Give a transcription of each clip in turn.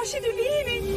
औषधि दी ही नहीं।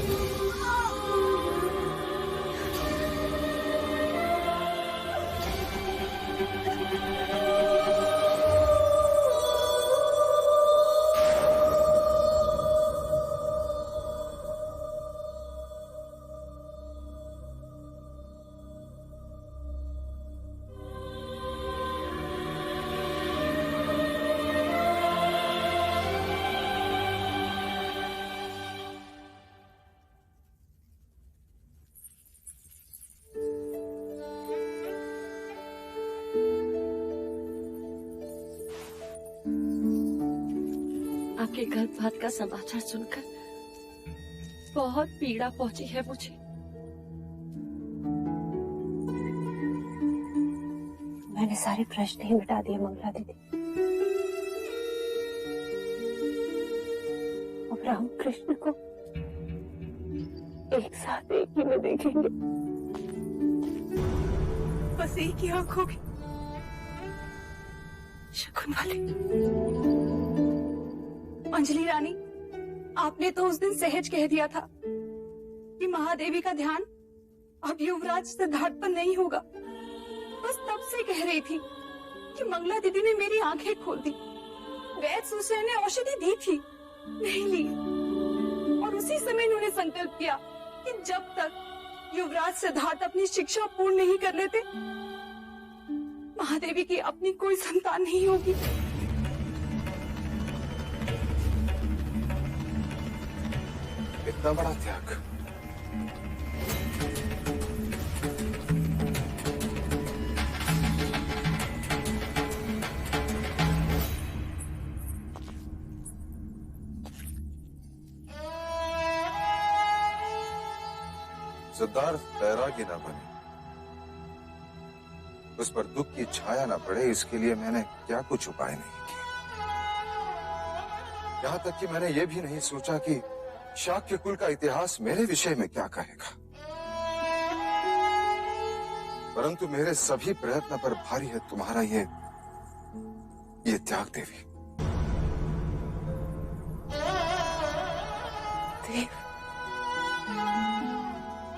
आपके गर्भपात का समाचार सुनकर बहुत पीड़ा पहुंची है मुझे। मैंने सारे प्रश्न ही मिटा दिए मंगला दीदी। अब राम कृष्ण को एक साथ एक ही में देखेंगे, बस एक ही आंखों की शकुन वाले। अंजलि रानी, आपने तो उस दिन सहज कह दिया था कि महादेवी का ध्यान अब युवराज सिद्धार्थ पर नहीं होगा। बस तब से कह रही थी कि मंगला दीदी ने मेरी आंखें खोल दी। वैद्य सुसैन ने औषधि दी थी, नहीं ली, और उसी समय उन्होंने संकल्प किया कि जब तक युवराज सिद्धार्थ अपनी शिक्षा पूर्ण नहीं कर लेते, महादेवी की अपनी कोई संतान नहीं होगी। इतना बड़ा त्याग। सिद्धार्थ बैरागी ना बने, उस पर दुख की छाया ना पड़े, इसके लिए मैंने क्या कुछ उपाय नहीं किए। यहां तक कि मैंने यह भी नहीं सोचा कि शाक्य कुल का इतिहास मेरे विषय में क्या कहेगा। परंतु मेरे सभी प्रयत्न पर भारी है तुम्हारा ये त्याग देवी। देव,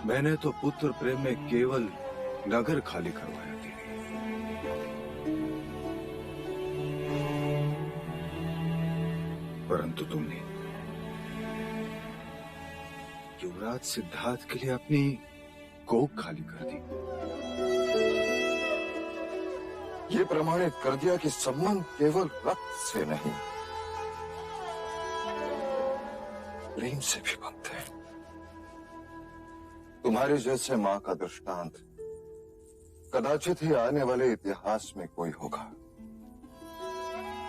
मैंने तो पुत्र प्रेम में केवल नगर खाली करवाया देवी। परंतु तुमने युवराज सिद्धार्थ के लिए अपनी कोख खाली कर दी। ये प्रमाणित कर दिया कि संबंध केवल रक्त से नहीं, प्रेम से भी बनते हैं। तुम्हारे जैसे मां का दृष्टांत कदाचित ही आने वाले इतिहास में कोई होगा।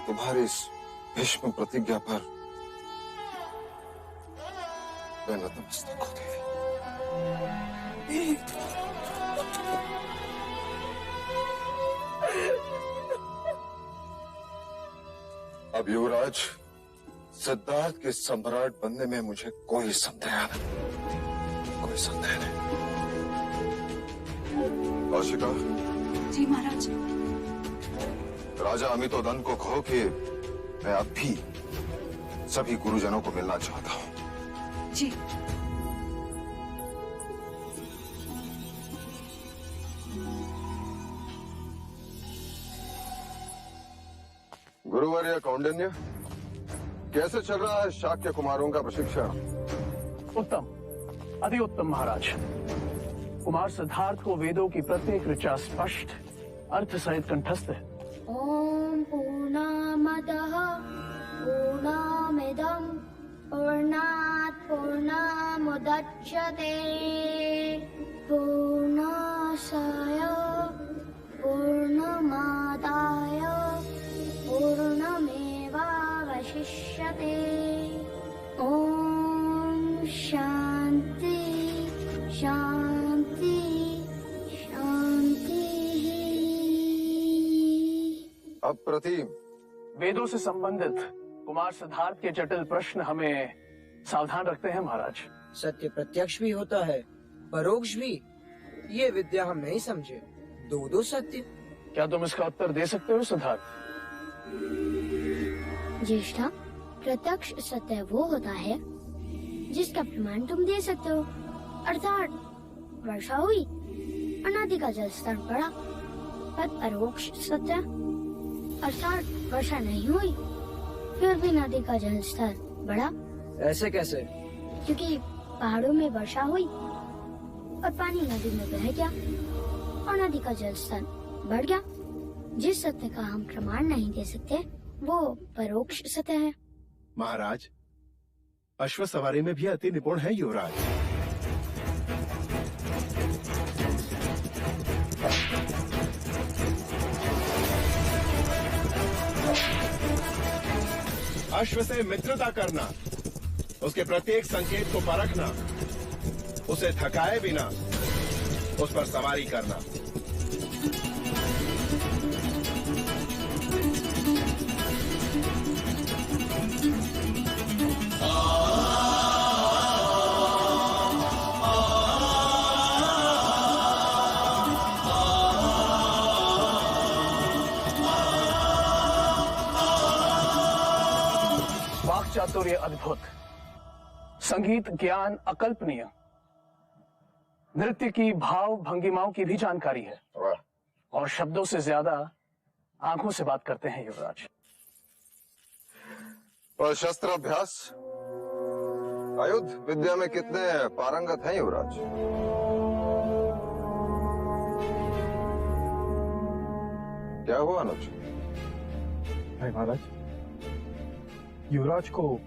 तुम्हारी इस भीष्म प्रतिज्ञा पर मैं नतमस्तक हो देवी। अब युवराज सिद्धार्थ के सम्राट बनने में मुझे कोई संदेह नहीं। कौशिका। जी महाराज। राजा अमितोदन को कहो कि मैं अब भी सभी गुरुजनों को मिलना चाहता हूँ। जी। गुरुवर्य कौंडिन्य, कैसे चल रहा है शाक्य कुमारों का प्रशिक्षण? उत्तम, अति उत्तम महाराज। कुमार सिद्धार्थ को वेदों की प्रत्येक ऋचा स्पष्ट अर्थ सहित कंठस्थ है। ओम पूर्णमदः पूर्णमिदं पूर्णात् पूर्णमुदच्यते पूर्णस्य पूर्णमादाय पूर्णमेवावशिष्यते। ओम शांति शांति शांति। अप्रतिम। वेदों से संबंधित कुमार सिद्धार्थ के जटिल प्रश्न हमें सावधान रखते हैं महाराज। सत्य प्रत्यक्ष भी होता है, परोक्ष भी। ये विद्या हम नहीं समझे। दो सत्य। क्या तुम इसका उत्तर दे सकते हो सिद्धार्थ? ज्येष्ठा, प्रत्यक्ष सत्य वो होता है जिसका प्रमाण तुम दे सकते हो, अर्थात वर्षा हुई और नदी का जल स्तर बढ़ा। पर परोक्ष सत्य अर्थात वर्षा नहीं हुई फिर भी नदी का जल स्तर बढ़ा। ऐसे कैसे? क्योंकि पहाड़ों में वर्षा हुई और पानी नदी में बह गया और नदी का जल स्तर बढ़ गया। जिस सत्य का हम प्रमाण नहीं दे सकते वो परोक्ष सत्य है। महाराज, अश्व सवारी में भी अति निपुण है युवराज। अश्व से मित्रता करना, उसके प्रत्येक संकेत को परखना, उसे थकाए बिना उस पर सवारी करना। वाक् चातुर्य अद्भुत, संगीत ज्ञान अकल्पनीय, नृत्य की भाव भंगिमाओं की भी जानकारी है वाह। और शब्दों से ज्यादा आंखों से बात करते हैं युवराज। और शस्त्र अभ्यास, आयुध विद्या में कितने पारंगत हैं युवराज? क्या हुआ अनुज? नहीं महाराज, युवराज को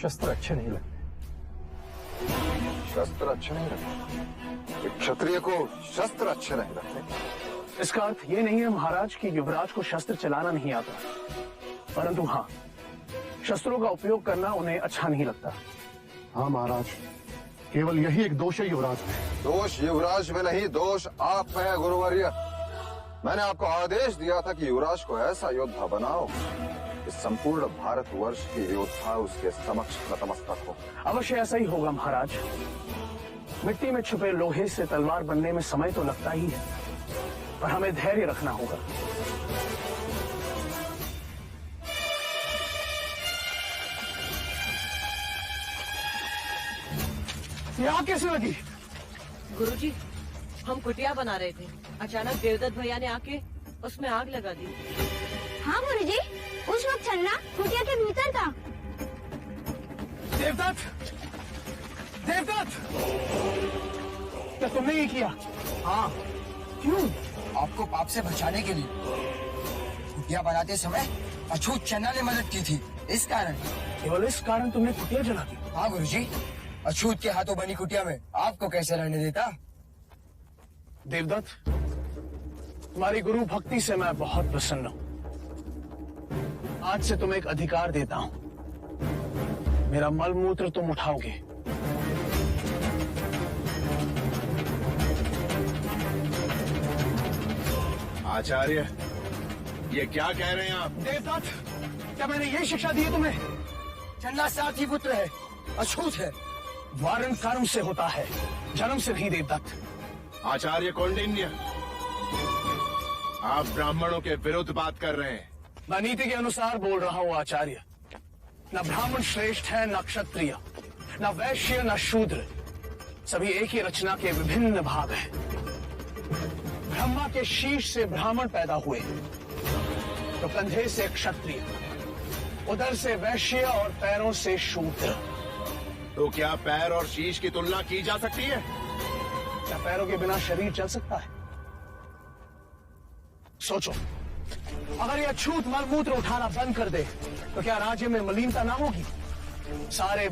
शस्त्र अच्छे नहीं लगते। शस्त्र अच्छे नहीं लगते? एक क्षत्रिय को शस्त्र अच्छे नहीं लगते? इसका अर्थ ये नहीं है महाराज कि युवराज को शस्त्र चलाना नहीं आता, परंतु हाँ, शस्त्रों का उपयोग करना उन्हें अच्छा नहीं लगता। हाँ महाराज, केवल यही एक दोष है युवराज में। दोष युवराज में नहीं, दोष आप में है गुरुवर्य। मैंने आपको आदेश दिया था कि युवराज को ऐसा योद्धा बनाओ कि संपूर्ण भारतवर्ष की योद्धा उसके समक्ष नतमस्तक हो। अवश्य ऐसा ही होगा महाराज। मिट्टी में छुपे लोहे से तलवार बनने में समय तो लगता ही है, पर हमें धैर्य रखना होगा। ये आग कैसे लगी? गुरुजी, हम कुटिया बना रहे थे, अचानक देवदत्त भैया ने आके उसमें आग लगा दी। हाँ गुरुजी, उस वक्त चलना कुटिया के भीतर था। देवदत्त! देवदत्त! क्या तुमने ये किया? हाँ, क्यों? आपको पाप से बचाने के लिए। कुटिया बनाते समय अछूत चन्ना ने मदद की थी, इस कारण। केवल इस कारण तुमने कुटिया जला दी? हाँ गुरुजी, अछूत के हाथों बनी कुटिया में आपको कैसे रहने देता? देवदत्त, तुम्हारी गुरु भक्ति से मैं बहुत प्रसन्न हूँ। आज से तुम्हें एक अधिकार देता हूँ, मेरा मल मूत्र तुम उठाओगे। आचार्य, ये क्या कह रहे हैं आप? देवदत्त, क्या मैंने ये शिक्षा दी है तुम्हें? चन्ना साथी पुत्र है, अछूत है। वारण कर्म से होता है, जन्म से नहीं देवदत्त। आचार्य कौंडिन्य, आप ब्राह्मणों के विरुद्ध बात कर रहे हैं। मैं नीति के अनुसार बोल रहा हूँ आचार्य। न ब्राह्मण श्रेष्ठ है, न क्षत्रिय, न वैश्य, न शूद्र, सभी एक ही रचना के विभिन्न भाग हैं। ब्रह्मा के शीश से ब्राह्मण पैदा हुए, तो कंधे से क्षत्रिय, उदर से वैश्य और पैरों से शूद्र। तो क्या पैर और शीश की तुलना की जा सकती है? क्या पैरों के बिना शरीर चल सकता है? सोचो, अगर ये अछूत मल मूत्र उठाना बंद कर दे तो क्या राज्य में मलिनता ना होगी? सारे